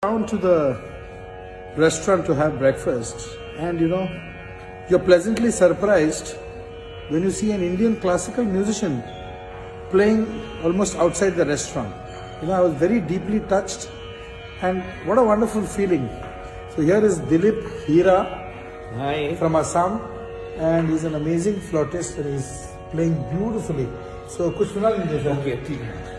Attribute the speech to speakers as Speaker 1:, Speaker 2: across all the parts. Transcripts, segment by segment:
Speaker 1: Down to the restaurant to have breakfast, and you're pleasantly surprised when you see an Indian classical musician playing almost outside the restaurant. I was very deeply touched, and what a wonderful feeling. So here is Dilip Hira.
Speaker 2: Hi.
Speaker 1: From Assam, and he's an amazing flautist and he's playing beautifully. So कुछ सुना लीजिए sir.
Speaker 2: Okay, ठीक है.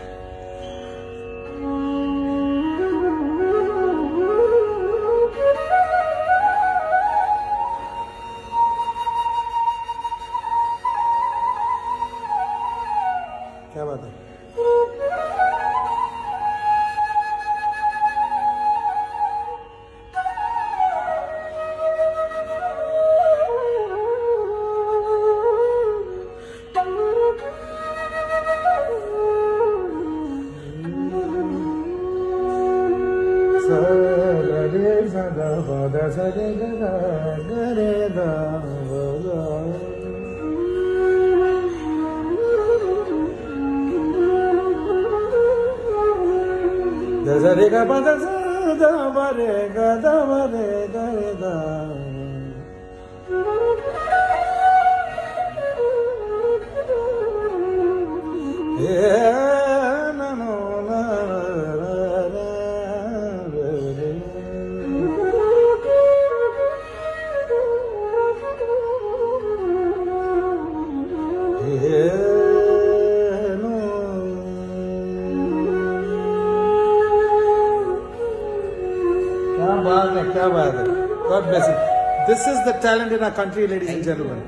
Speaker 1: क्या बात है. क्या बात है. God bless you. This is the talent in our country, ladies and gentlemen.